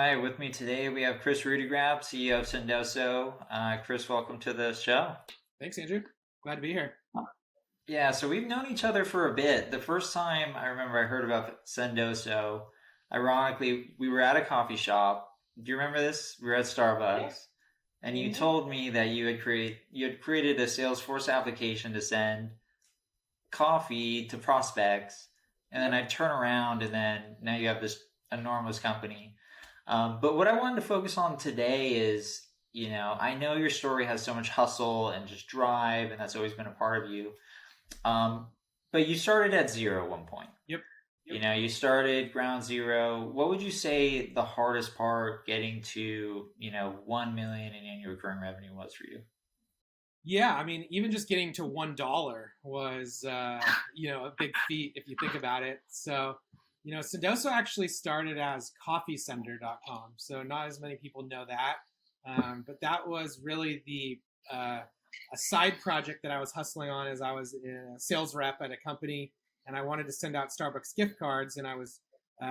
Hi, with me today we have Kris Rudeegraap, CEO of Sendoso. Kris, welcome to the show. Thanks, Andrew. Glad to be here. Yeah, so we've known each other for a bit. The first time I remember I heard about Sendoso, ironically, we were at a coffee shop. Do you remember this? We were at Yeah. Starbucks, and you hmm told me that you had created a Salesforce application to send coffee to prospects, and then Yep. I'd turn around, and then now you have this enormous company. But what I wanted to focus on today is, I know your story has so much hustle and just drive, and that's always been a part of you. Um, but you started at zero at one point. Yep. You started ground zero. What would you say the hardest part getting to, 1 million in annual recurring revenue was for you? Yeah. I mean, even just getting to $1 was, a big feat if you think about it. So, Sendoso actually started as coffeesender.com. So not as many people know that. But that was really a side project that I was hustling on as I was a sales rep at a company, and I wanted to send out Starbucks gift cards, and I was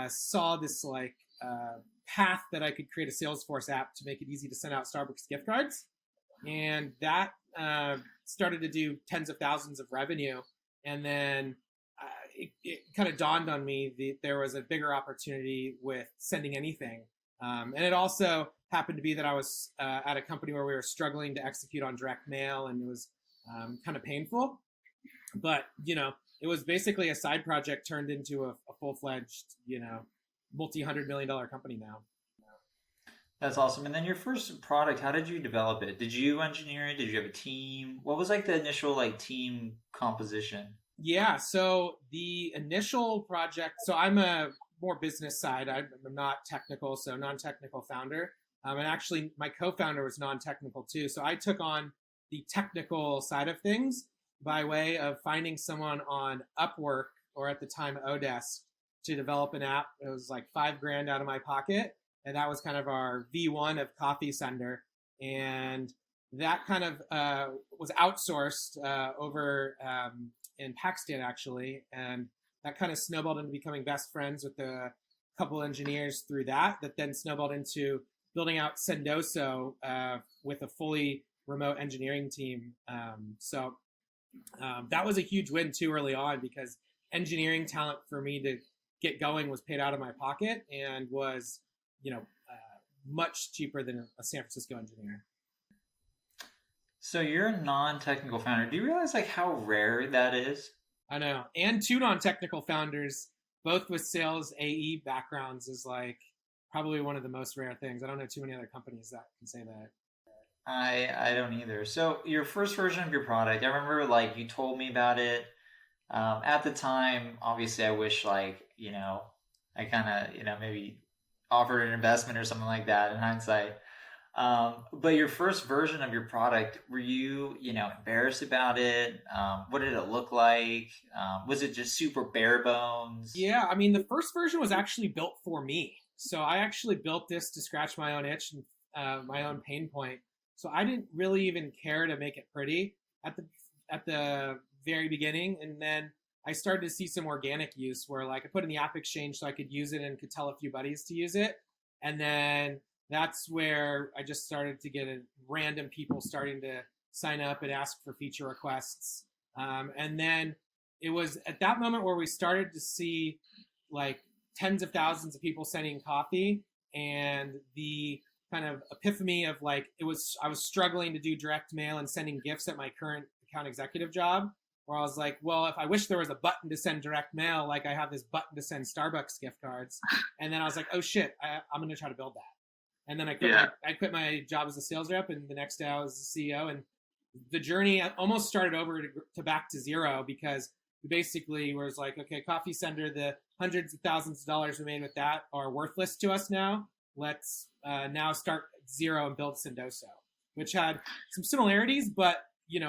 saw this path that I could create a Salesforce app to make it easy to send out Starbucks gift cards, and that started to do tens of thousands of revenue, and then it kind of dawned on me that there was a bigger opportunity with sending anything, and it also happened to be that I was at a company where we were struggling to execute on direct mail, and it was kind of painful. But it was basically a side project turned into a full-fledged, multi-$100 million company now. That's awesome. And then your first product, how did you develop it? Did you engineer it? Did you have a team? What was like the initial team composition? Yeah, so the initial project, so I'm a more business side. I'm not technical, so non-technical founder. And actually, my co-founder was non-technical too. So I took on the technical side of things by way of finding someone on Upwork, or at the time Odesk, to develop an app. It was like 5 grand out of my pocket, and that was kind of our V1 of Coffee Sender. And that kind of was outsourced over in Pakistan actually, and that kind of snowballed into becoming best friends with a couple engineers through that. That then snowballed into building out Sendoso with a fully remote engineering team. That was a huge win too early on, because engineering talent for me to get going was paid out of my pocket and was, much cheaper than a San Francisco engineer. So you're a non-technical founder. Do you realize how rare that is? I know. And two non-technical founders, both with sales AE backgrounds, is probably one of the most rare things. I don't know too many other companies that can say that. I don't either. So your first version of your product, I remember you told me about it. At the time, obviously, I wish I kind of maybe offered an investment or something like that in hindsight. But your first version of your product, were you embarrassed about it? What did it look like? Was it just super bare bones? Yeah, I mean, the first version was actually built for me. So I actually built this to scratch my own itch and my own pain point. So I didn't really even care to make it pretty at the very beginning, and then I started to see some organic use where I put in the app exchange so I could use it and could tell a few buddies to use it, and then that's where I just started to get random people starting to sign up and ask for feature requests, and then it was at that moment where we started to see tens of thousands of people sending coffee, and the kind of epiphany of I was struggling to do direct mail and sending gifts at my current account executive job, where I was like, well, if I wish there was a button to send direct mail, I have this button to send Starbucks gift cards. And then I was like, oh shit, I'm going to try to build that. And then I quit my job as a sales rep, and the next day I was the CEO. And the journey almost started over to back to zero, because we basically was like, okay, Coffee Sender, the hundreds of thousands of dollars we made with that are worthless to us now. Let's now start at zero and build Sendoso, which had some similarities, but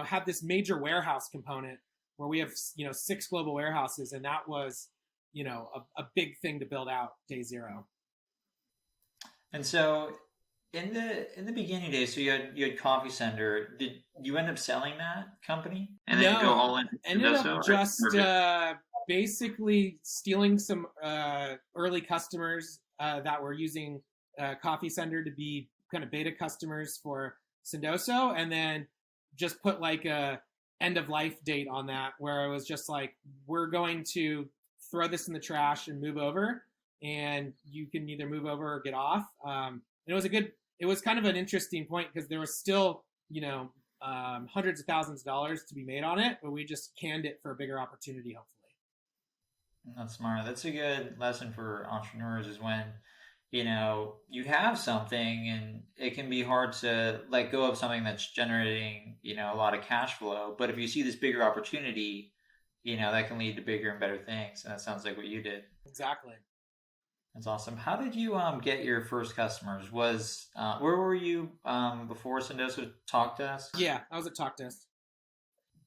had this major warehouse component where we have 6 global warehouses, and that was a big thing to build out day zero. And so in the beginning days, so you had Coffee Center. Did you end up selling that company and then go No, all in ended up Sendoso? just basically stealing some early customers that were using Coffee Sender to be kind of beta customers for Sendoso, and then just put like a end of life date on that, where it was just like, we're going to throw this in the trash and move over, and you can either move over or get off. It was kind of an interesting point because there was still, hundreds of thousands of dollars to be made on it, but we just canned it for a bigger opportunity, hopefully. That's smart. That's a good lesson for entrepreneurs is when, you have something and it can be hard to let go of something that's generating, a lot of cash flow. But if you see this bigger opportunity, that can lead to bigger and better things. And that sounds like what you did. Exactly. That's awesome. How did you get your first customers? Where were you before Sendoso Talk Test? Yeah, I was at Talk Test.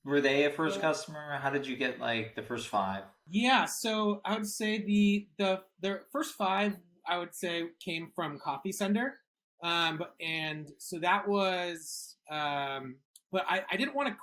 Were they a first customer? How did you get like the first 5? Yeah, so I would say the first 5 I would say came from Coffee Sender, and so that was, but I didn't want to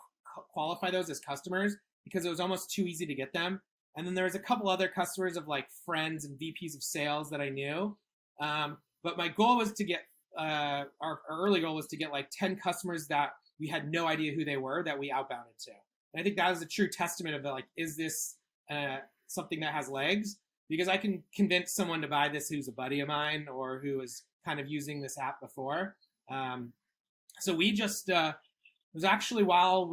qualify those as customers because it was almost too easy to get them. And then there was a couple other customers of like friends and VPs of sales that I knew. But my goal was to get, our early goal was to get like 10 customers that we had no idea who they were that we outbounded to. And I think that was a true testament of like, is this something that has legs? Because I can convince someone to buy this who's a buddy of mine or who is kind of using this app before. So we just, it was actually while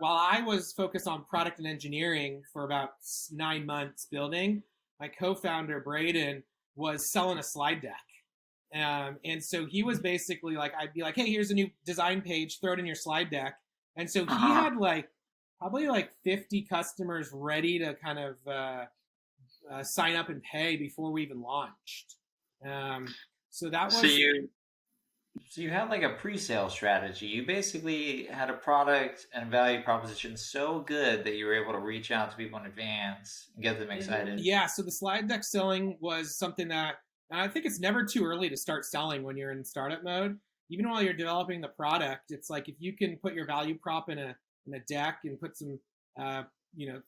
I was focused on product and engineering for about 9 months building, my co-founder Braden was selling a slide deck. And so he was basically like, I'd be like, hey, here's a new design page, throw it in your slide deck. And so he had like probably like 50 customers ready to kind of sign up and pay before we even launched. So that was... So you had like a pre-sale strategy. You basically had a product and value proposition so good that you were able to reach out to people in advance and get them excited. Yeah, so the slide deck selling was something that, and I think it's never too early to start selling when you're in startup mode. Even while you're developing the product, it's like if you can put your value prop in a deck and put some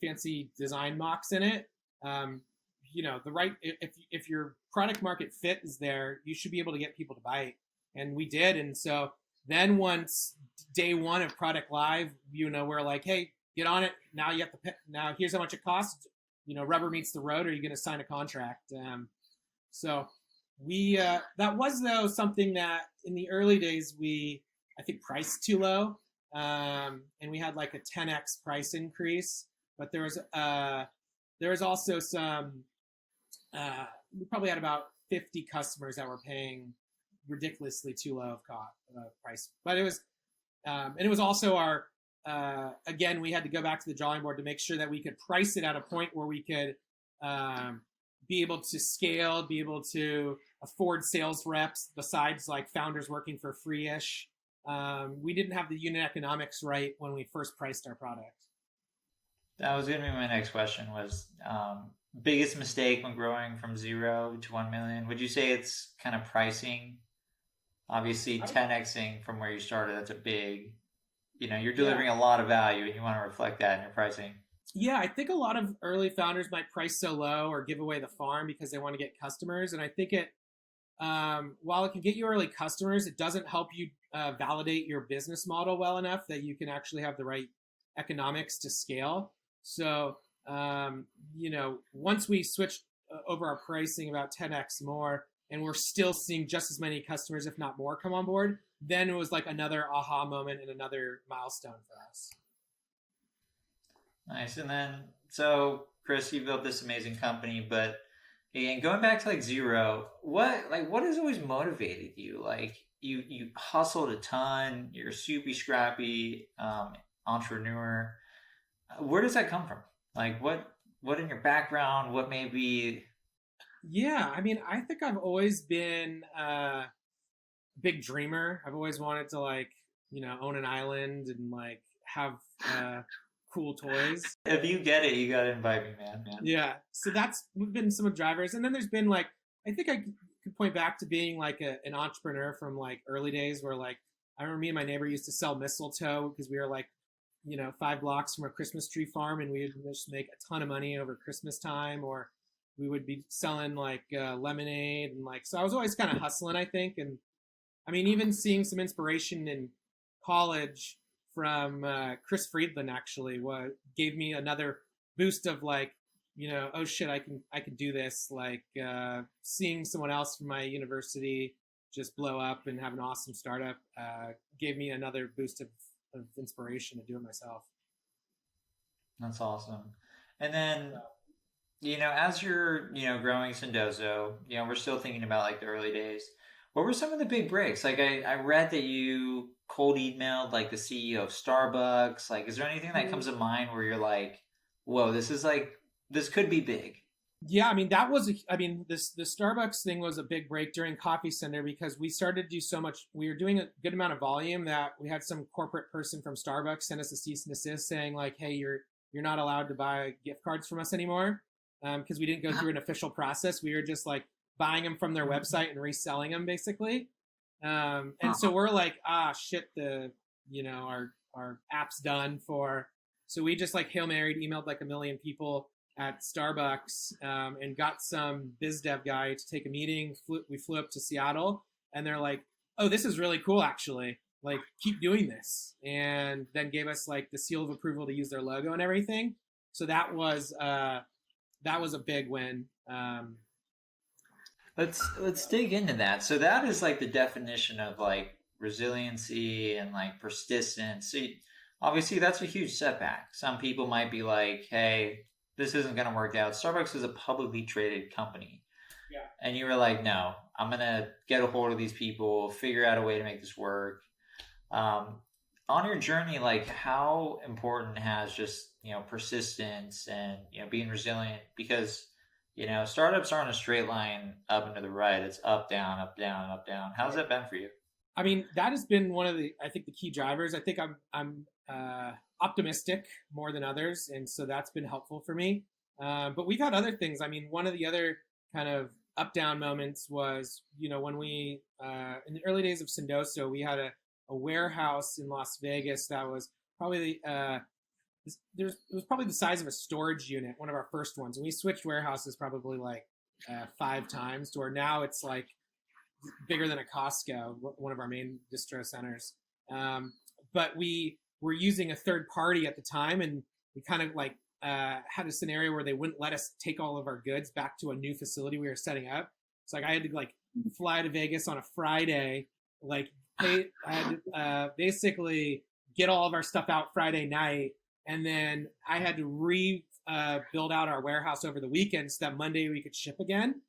fancy design mocks in it, if your product market fit is there, you should be able to get people to buy it. And we did. And so then once day one of product live, we're like, hey, get on it. Now you have to pay. Now here's how much it costs. Rubber meets the road. Are you going to sign a contract? So we, that was though something that in the early days, I think priced too low. And we had like a 10x price increase, but there was also some, we probably had about 50 customers that were paying ridiculously too low of price. But it was, and it was also our, again, we had to go back to the drawing board to make sure that we could price it at a point where we could be able to scale, be able to afford sales reps besides like founders working for free-ish. We didn't have the unit economics right when we first priced our product. That was going to be my next question was, biggest mistake when growing from 0 to 1 million? Would you say it's kind of pricing? Obviously 10xing from where you started, that's a big, you're delivering a lot of value and you want to reflect that in your pricing. Yeah, I think a lot of early founders might price so low or give away the farm because they want to get customers. And I think while it can get you early customers, it doesn't help you validate your business model well enough that you can actually have the right economics to scale. So, once we switched over our pricing about 10x more, and we're still seeing just as many customers, if not more, come on board, then it was like another aha moment and another milestone for us. Nice. And then, so Kris, you built this amazing company, but again, going back to like 0, what has always motivated you? Like you hustled a ton, you're a super scrappy entrepreneur. Where does that come from? Like what in your background, what maybe... Yeah, I mean, I think I've always been a big dreamer. I've always wanted to own an island and like have cool toys. If you get it, you gotta invite me, man. Yeah, so that's been some of the drivers, and then there's been like, I think I could point back to being like an entrepreneur from like early days where like I remember me and my neighbor used to sell mistletoe because we were like 5 blocks from a Christmas tree farm, and we would just make a ton of money over Christmas time. Or we would be selling like lemonade and like, so I was always kind of hustling, I think. And I mean, even seeing some inspiration in college from Chris Friedland actually gave me another boost of like, oh shit, I can do this. Like seeing someone else from my university just blow up and have an awesome startup gave me another boost of inspiration to do it myself. That's awesome. And then, as you're, growing Sendoso, we're still thinking about like the early days. What were some of the big breaks? Like I read that you cold emailed like the CEO of Starbucks. Like, is there anything that comes to mind where you're like, whoa, this could be big? Yeah, I mean this the Starbucks thing was a big break during Coffee Center because we started to do so much. We were doing a good amount of volume that we had some corporate person from Starbucks send us a cease and desist saying like, "Hey, you're not allowed to buy gift cards from us anymore," because we didn't go through an official process. We were just like buying them from their website and reselling them basically. And so we're like, shit, our app's done for. So we just like Hail Married, emailed like a million people at Starbucks and got some biz dev guy to take a meeting. We flew up to Seattle and they're like, oh, this is really cool actually. Like, keep doing this. And then gave us like the seal of approval to use their logo and everything. So that was a big win. Let's dig into that. So that is like the definition of like resiliency and like persistence. So obviously that's a huge setback. Some people might be like, "Hey, this isn't going to work out." Starbucks is a publicly traded company. Yeah. And you were like, "No, I'm going to get a hold of these people, figure out a way to make this work." On your journey, like how important has just, persistence and, being resilient? Because, startups aren't a straight line up and to the right. It's up, down, up, down, up, down. How's that been for you? I mean, that has been one of I think, the key drivers. I think I'm optimistic more than others, and so that's been helpful for me. But we've had other things. I mean, one of the other kind of up down moments was, when we in the early days of Sendoso, we had a warehouse in Las Vegas that was probably it was probably the size of a storage unit, one of our first ones, and we switched warehouses probably like 5 times to where now it's like bigger than a Costco, one of our main distro centers. But we were using a third party at the time, and we kind of like had a scenario where they wouldn't let us take all of our goods back to a new facility we were setting up. So like I had to like fly to Vegas on a Friday, like I had to basically get all of our stuff out Friday night, and then I had to build out our warehouse over the weekend so that Monday we could ship again.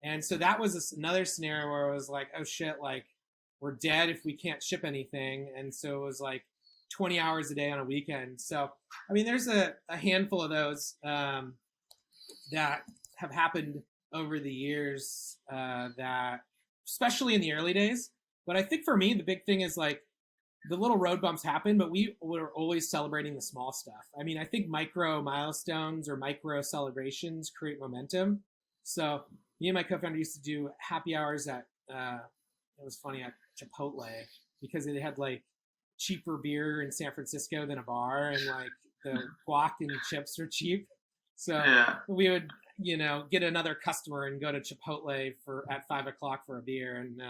And so that was another scenario where I was like, oh shit, like we're dead if we can't ship anything. And so it was like 20 hours a day on a weekend. So, I mean, there's a handful of those that have happened over the years that, especially in the early days. But I think for me, the big thing is like the little road bumps happen, but we were always celebrating the small stuff. I mean, I think micro milestones or micro celebrations create momentum. So me and my co-founder used to do happy hours at, it was funny, at Chipotle, because they had like cheaper beer in San Francisco than a bar, and like the guac and chips are cheap. So yeah, we would, get another customer and go to Chipotle at 5 o'clock for a beer. And,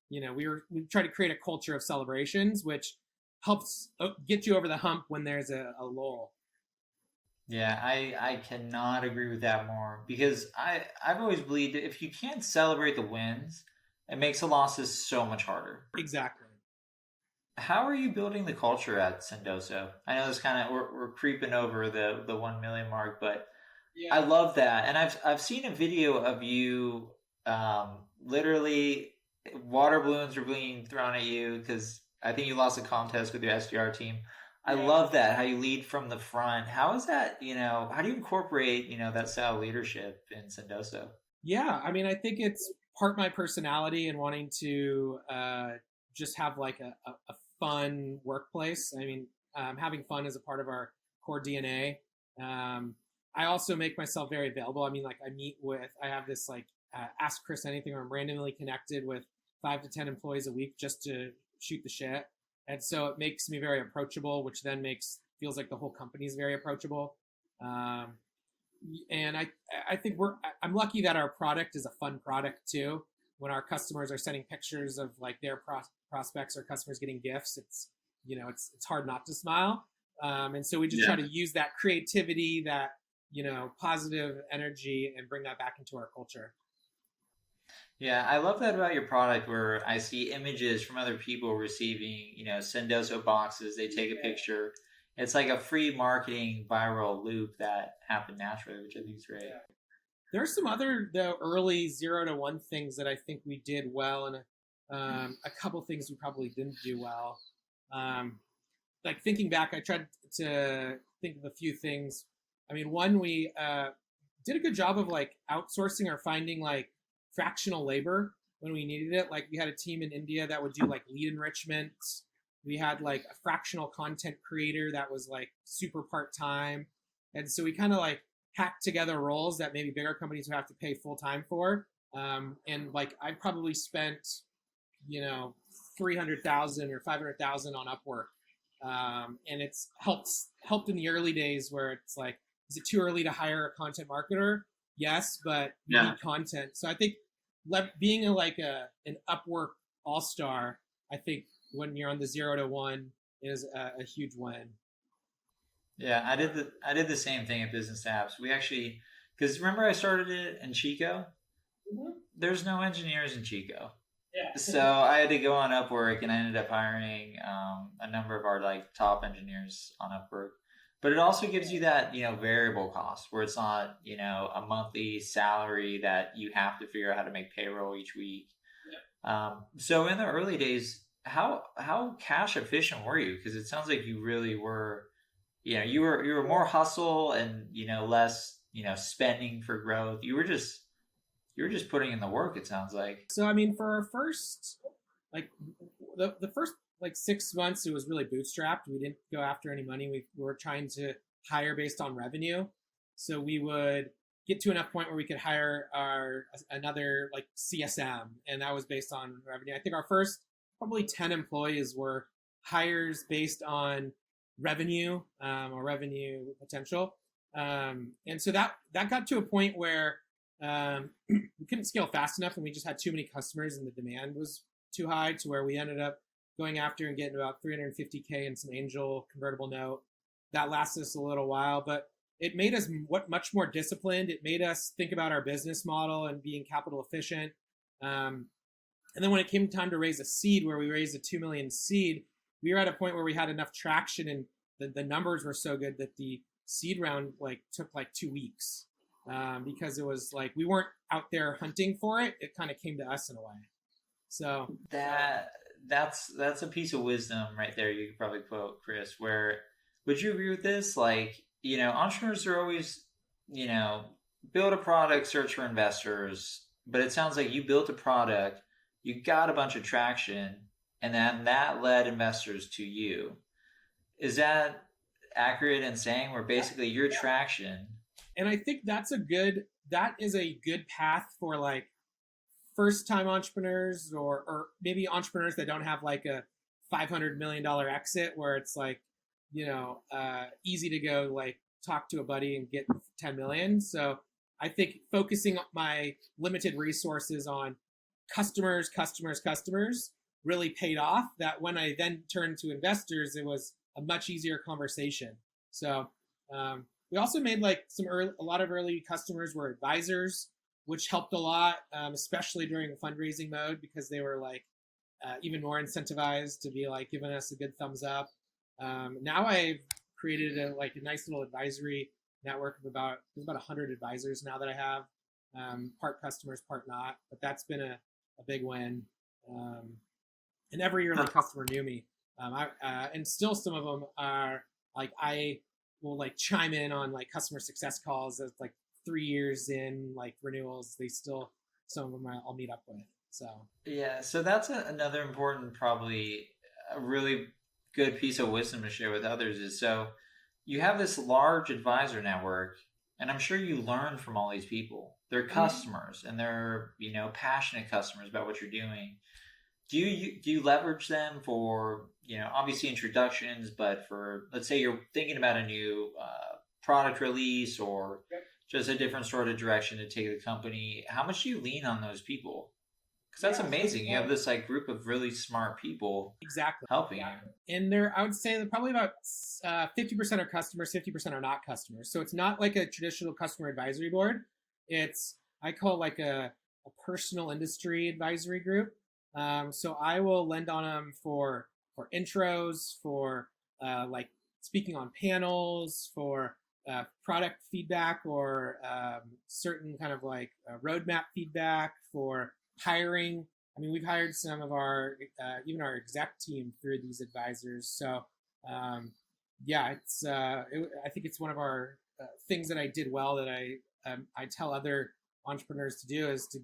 we try to create a culture of celebrations, which helps get you over the hump when there's a lull. Yeah, I cannot agree with that more because I've always believed that if you can't celebrate the wins, it makes the losses so much harder. Exactly. How are you building the culture at Sendoso? I know it's kind of we're creeping over the 1 million mark, but yeah. I love that, and I've seen a video of you literally water balloons were being thrown at you because I think you lost a contest with your SDR team. I love that, how you lead from the front. How is that, how do you incorporate, that style of leadership in Sendoso? Yeah, I mean, I think it's part my personality and wanting to just have like a fun workplace. I mean, having fun is a part of our core DNA. I also make myself very available. I mean, like I have this like Ask Kris Anything, where I'm randomly connected with 5 to 10 employees a week just to shoot the shit. And so it makes me very approachable, which then feels like the whole company is very approachable. and I think I'm lucky that our product is a fun product too. When our customers are sending pictures of like their prospects or customers getting gifts, it's it's hard not to smile. And so we just try to use that creativity, that positive energy, and bring that back into our culture. Yeah, I love that about your product where I see images from other people receiving, Sendoso boxes. They take a picture. It's like a free marketing viral loop that happened naturally, which I think is great. Yeah. There's some other early 0 to 1 things that I think we did well, and a couple things we probably didn't do well. Like thinking back, I tried to think of a few things. I mean, one, we did a good job of like outsourcing or finding like fractional labor when we needed it. Like we had a team in India that would do like lead enrichment. We had like a fractional content creator that was like super part-time. And so we kind of like hacked together roles that maybe bigger companies would have to pay full-time for. And like I probably spent, 300,000 or 500,000 on Upwork. And it's helped in the early days where it's like, is it too early to hire a content marketer? Yes, but you need content. So I think being an Upwork all-star, I think when you're on the 0 to 1 is a huge win. Yeah, I did the same thing at Business Apps. We actually, because remember I started it in Chico? Mm-hmm. There's no engineers in Chico. Yeah. So I had to go on Upwork, and I ended up hiring a number of our like top engineers on Upwork. But it also gives you that variable cost where it's not a monthly salary that you have to figure out how to make payroll each week. Yeah. So in the early days, how cash efficient were you? Because it sounds like you really were. You were more hustle and less spending for growth. You were just putting in the work. It sounds like. So I mean, for our first the first 6 months, it was really bootstrapped. We didn't go after any money. We were trying to hire based on revenue. So we would get to enough point where we could hire another like CSM, and that was based on revenue. I think our first probably 10 employees were hires based on revenue or revenue potential. And so that got to a point where we couldn't scale fast enough, and we just had too many customers, and the demand was too high to where we ended up going after and getting about 350K in some angel convertible note. That lasted us a little while, but it made us much more disciplined. It made us think about our business model and being capital efficient. And then when it came time to raise a seed, where we raised a 2 million seed, we were at a point where we had enough traction, and the numbers were so good that the seed round took 2 weeks, because it was like we weren't out there hunting for it. It kind of came to us in a way. So that's a piece of wisdom right there. You could probably quote Kris. Where would you agree with this? Entrepreneurs are always build a product, search for investors. But it sounds like you built a product, you got a bunch of traction, and then that led investors to you. Is that accurate in saying where basically your traction? And I think that is a good path for first-time entrepreneurs or maybe entrepreneurs that don't have a $500 million exit where it's easy to go talk to a buddy and get 10 million. So I think focusing my limited resources on customers really paid off. That when I then turned to investors, it was a much easier conversation. So we also made a lot of early customers were advisors, which helped a lot, especially during the fundraising mode, because they were even more incentivized to be giving us a good thumbs up. Now I've created a nice little advisory network of about 100 advisors now that I have, part customers, part not. But that's been a big win. And every early customer knew me. And still some of them are I will chime in on customer success calls as 3 years in renewals. They still, some of them I'll meet up with. So yeah, so that's another important, probably a really good piece of wisdom to share with others is, so you have this large advisor network, and I'm sure you learn from all these people. They're customers, and they're passionate customers about what you're doing. Do you leverage them for obviously introductions, but for, let's say you're thinking about a new product release, or just a different sort of direction to take the company. How much do you lean on those people? Because that's Yeah, so amazing. You have this like group of really smart people exactly. helping And there, I would say that probably about 50% are customers, 50% are not customers. So it's not like a traditional customer advisory board. It's, I call it like a personal industry advisory group. So I will lend on them for intros, for like speaking on panels, for product feedback, or certain kind of like roadmap feedback, for hiring. I mean, we've hired some of our even our exec team through these advisors. So yeah, I think it's one of our things that I did well that I tell other entrepreneurs to do is to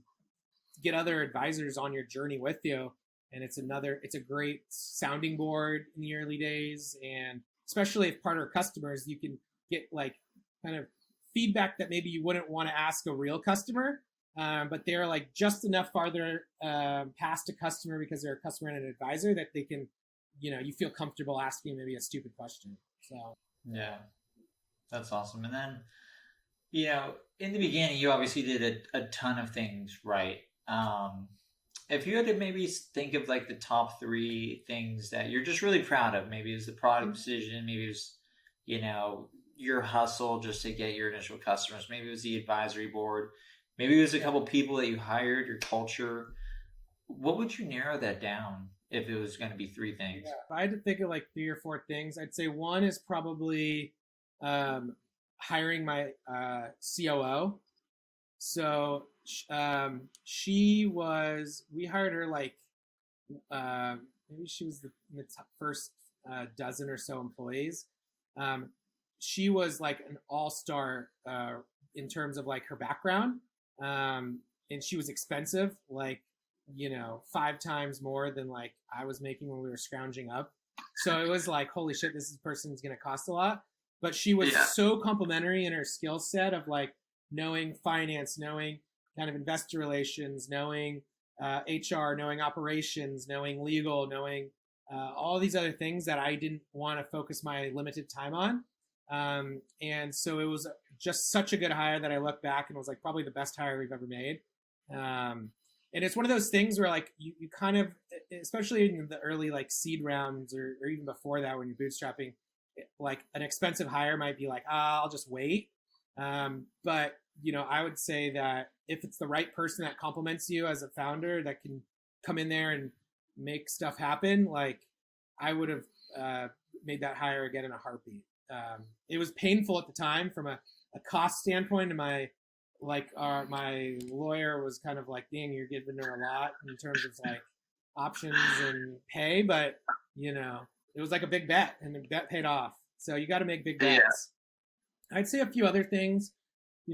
get other advisors on your journey with you. And it's a great sounding board in the early days. And especially if part of our customers, you can get like kind of feedback that maybe you wouldn't want to ask a real customer. But they're like just enough farther past a customer because they're a customer and an advisor that they can, you feel comfortable asking maybe a stupid question. So yeah, that's awesome. And then, in the beginning, you obviously did a ton of things right. If you had to maybe think of like the top three things that you're just really proud of, maybe it was the product decision, maybe it was, your hustle just to get your initial customers, maybe it was the advisory board, maybe it was a couple people that you hired, your culture. What would you narrow that down if it was going to be three things? yeah, if I had to think of like three or four things, I'd say one is probably hiring my COO. So we hired her like maybe she was in the first dozen or so employees. She was like an all-star in terms of like her background, and she was expensive, like 5 times more than like I was making when we were scrounging up. So it was like, holy shit, this person's gonna cost a lot. But she was so complimentary in her skill set of like knowing finance, knowing kind of investor relations, knowing HR, knowing operations, knowing legal, knowing all these other things that I didn't want to focus my limited time on. And so it was just such a good hire that I look back and was like probably the best hire we've ever made. And it's one of those things where like you kind of, especially in the early like seed rounds or even before that when you're bootstrapping, like an expensive hire might be like, I'll just wait. But I would say that if it's the right person that complements you as a founder that can come in there and make stuff happen, like I would have made that hire again in a heartbeat. It was painful at the time from a cost standpoint, and my lawyer was kind of like, dang, you're giving her a lot in terms of like options and pay, but it was like a big bet, and the bet paid off. So you got to make big bets. Yeah. I'd say a few other things.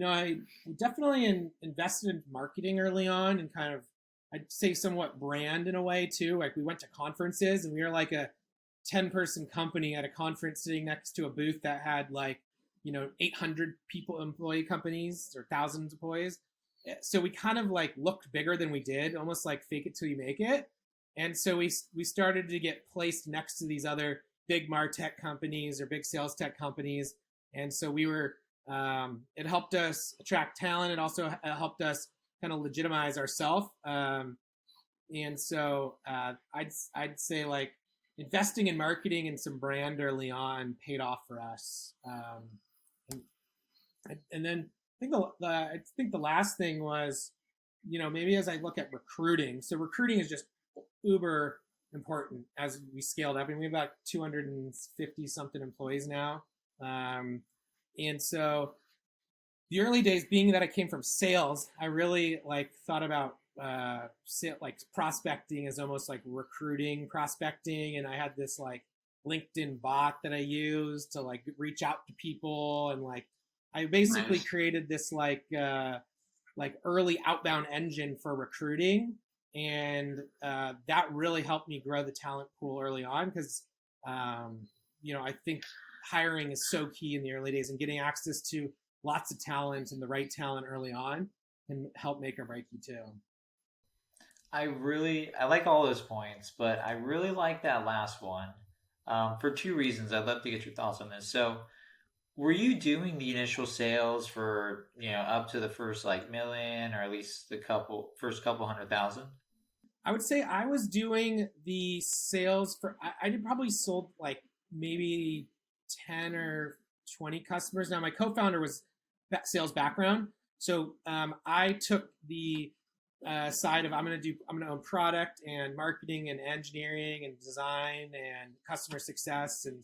I definitely invested in marketing early on, and kind of, I'd say somewhat brand in a way too. Like we went to conferences, and we were like a 10-person company at a conference sitting next to a booth that had like 800 people, employee companies, or thousands of employees. So we kind of like looked bigger than we did, almost like fake it till you make it. And so we started to get placed next to these other big MarTech companies or big sales tech companies. And so we were, it helped us attract talent. It also helped us kind of legitimize ourselves. And so I'd say like investing in marketing and some brand early on paid off for us. And then I think the last thing was, maybe as I look at recruiting. So recruiting is just uber important as we scaled up. I mean, we have about 250 something employees now. And so the early days, being that I came from sales, I really like thought about like prospecting as almost like recruiting prospecting. And I had this like LinkedIn bot that I used to like reach out to people, and like I basically created this like early outbound engine for recruiting, and that really helped me grow the talent pool early on because I think hiring is so key in the early days, and getting access to lots of talent and the right talent early on can help make or break you too. I like all those points, but I really like that last one for two reasons. I'd love to get your thoughts on this. So were you doing the initial sales for, up to the first like million or at least the first couple 100,000? I would say I was doing the sales for, I did probably sold like maybe 10 or 20 customers. Now, my co founder was that sales background. So I took the side of I'm going to own product and marketing and engineering and design and customer success and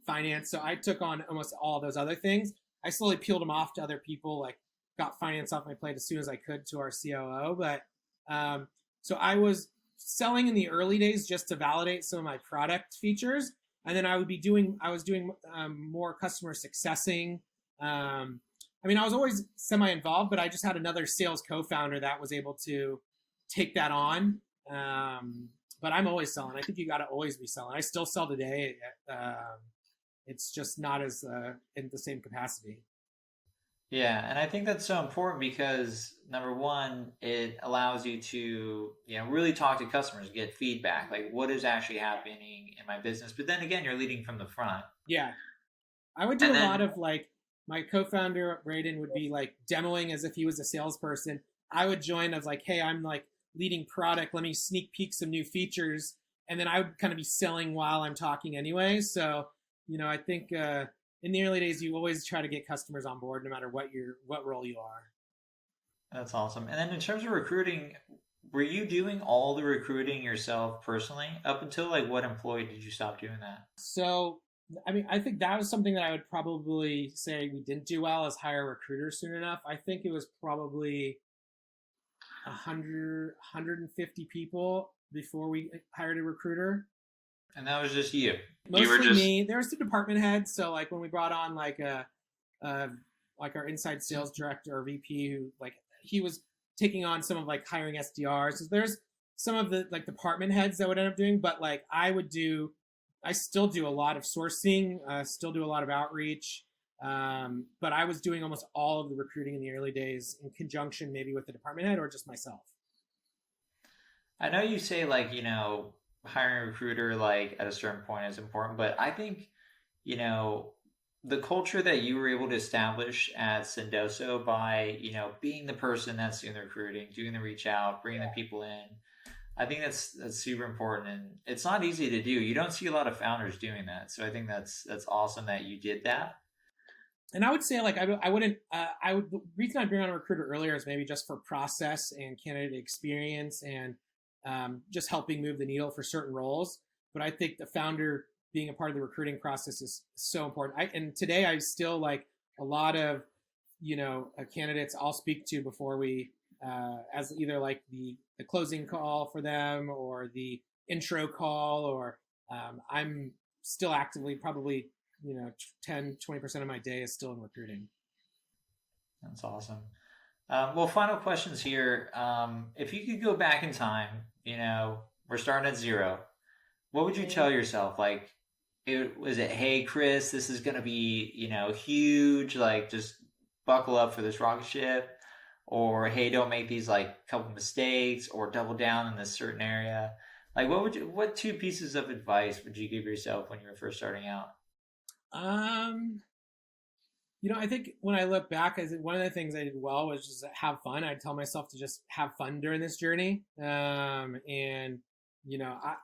finance. So I took on almost all those other things. I slowly peeled them off to other people, like got finance off my plate as soon as I could to our COO. But so I was selling in the early days just to validate some of my product features, and then I was doing more customer successing. I mean, I was always semi-involved, but I just had another sales co-founder that was able to take that on. But I'm always selling. I think you got to always be selling. I still sell today. It's just not as in the same capacity. Yeah, and I think that's so important because number one, it allows you to, really talk to customers, get feedback, like what is actually happening in my business. But then again, you're leading from the front. Yeah, I would do And a then lot of like my co-founder Braden would be like demoing as if he was a salesperson. I would join as like, hey, I'm like leading product. Let me sneak peek some new features, and then I would kind of be selling while I'm talking anyway. So I think in the early days, you always try to get customers on board, no matter what role you are. that's awesome. And then in terms of recruiting, were you doing all the recruiting yourself personally up until like what employee did you stop doing that? So, I mean, I think that was something that I would probably say we didn't do well, is hire recruiters soon enough. I think it was probably 150 people before we hired a recruiter. And that was just you. You were Mostly just me. There was the department heads. So like when we brought on like our inside sales director or VP, who like he was taking on some of like hiring SDRs. So there's some of the like department heads that would end up doing, but like I still do a lot of sourcing, still do a lot of outreach. But I was doing almost all of the recruiting in the early days in conjunction maybe with the department head or just myself. I know you say like, hiring a recruiter like at a certain point is important, but I think, you know, the culture that you were able to establish at Sendoso by, being the person that's doing the recruiting, doing the reach out, bringing the people in, I think that's super important, and it's not easy to do. You don't see a lot of founders doing that, so I think that's awesome that you did that. And I would say like I wouldn't the reason I bring on a recruiter earlier is maybe just for process and candidate experience and just helping move the needle for certain roles. But I think the founder being a part of the recruiting process is so important. And today I still like a lot of candidates I'll speak to before we as either like the closing call for them or the intro call, or I'm still actively probably 10-20% of my day is still in recruiting. That's awesome. Well, final questions here. If you could go back in time, we're starting at zero. What would you tell yourself? Like, was it, hey, Kris, this is going to be, huge. Like, just buckle up for this rocket ship. Or, hey, don't make these like couple mistakes or double down in this certain area. Like, what two pieces of advice would you give yourself when you were first starting out? Um, I think when I look back, I think one of the things I did well was just have fun. I'd tell myself to just have fun during this journey. And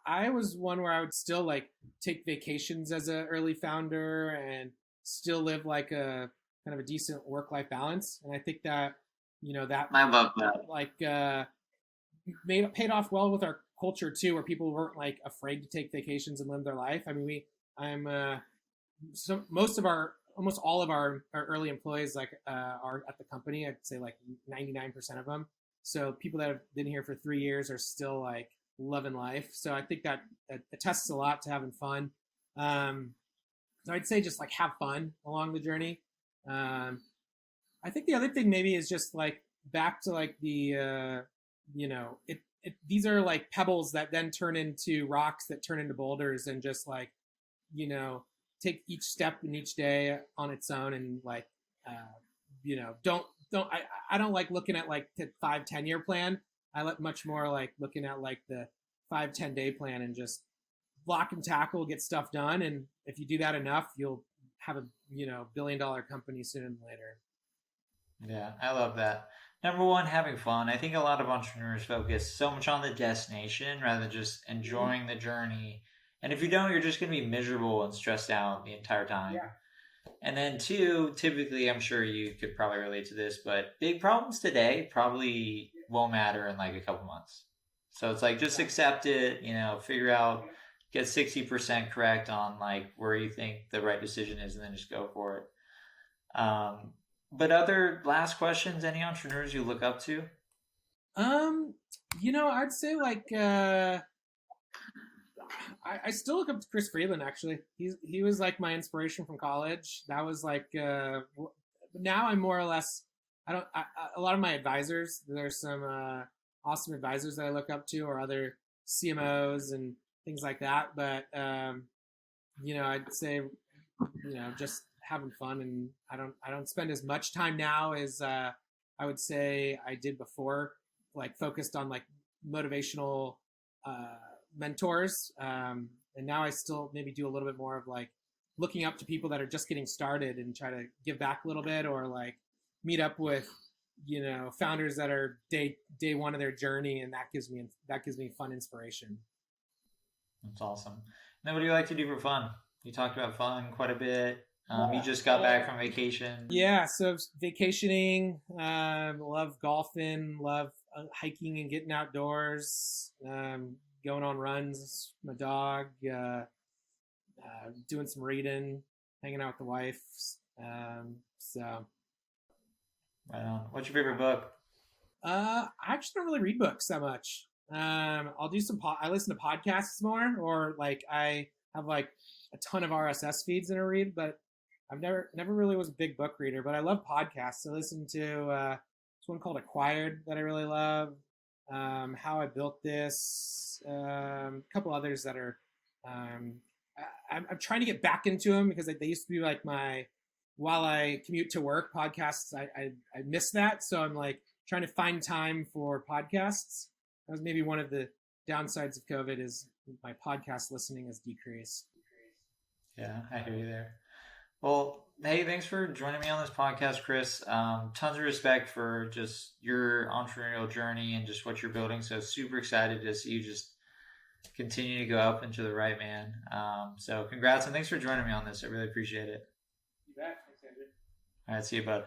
I was one where I would still like take vacations as an early founder and still live like a kind of a decent work-life balance. And I think that, that I love that. like paid off well with our culture too, where people weren't like afraid to take vacations and live their life. I mean, so almost all of our early employees like are at the company. I'd say like 99% of them. So people that have been here for 3 years are still like loving life. So I think that attests a lot to having fun. So I'd say just like have fun along the journey. I think the other thing maybe is just like back to like the these are like pebbles that then turn into rocks that turn into boulders, and just like take each step in each day on its own, and like don't I don't like looking at like the 5-10 year plan. I like much more like looking at like the 5-10 day plan and just block and tackle, get stuff done. And if you do that enough, you'll have a billion-dollar company sooner than later. Yeah, I love that. Number one, having fun. I think a lot of entrepreneurs focus so much on the destination rather than just enjoying the journey. And if you don't, you're just going to be miserable and stressed out the entire time. Yeah. And then two, typically, I'm sure you could probably relate to this, but big problems today probably won't matter in like a couple months. So it's like just accept it, figure out, get 60% correct on like where you think the right decision is, and then just go for it. But other last questions, any entrepreneurs you look up to? I'd say like I still look up to Chris Freeland. Actually, he was like my inspiration from college. That was like now I'm more or less. A lot of my advisors. There's some awesome advisors that I look up to, or other CMOs and things like that. But I'd say just having fun, and I don't spend as much time now as I would say I did before, like focused on like motivational mentors. And now I still maybe do a little bit more of like looking up to people that are just getting started and try to give back a little bit, or like meet up with founders that are day one of their journey, and that gives me fun inspiration. That's awesome. Now, what do you like to do for fun? You talked about fun quite a bit. You just got back from vacation. Yeah, so vacationing, love golfing, love hiking and getting outdoors, going on runs, my dog, doing some reading, hanging out with the wife. So. Right on. What's your favorite book? I actually don't really read books that much. I'll do I listen to podcasts more, or like I have like a ton of RSS feeds that I read, but I've never really was a big book reader, but I love podcasts. I listen to this one called Acquired that I really love. How I Built This, a couple others that are. I'm trying to get back into them because they used to be like while I commute to work, podcasts. I miss that, so I'm like trying to find time for podcasts. That was maybe one of the downsides of COVID, is my podcast listening has decreased. Yeah, I hear you there. Well, hey, thanks for joining me on this podcast, Kris. Tons of respect for just your entrepreneurial journey and just what you're building. So super excited to see you just continue to go up into the right, man. So congrats, and thanks for joining me on this. I really appreciate it. You bet. Thanks, Andrew. All right, see you, bud.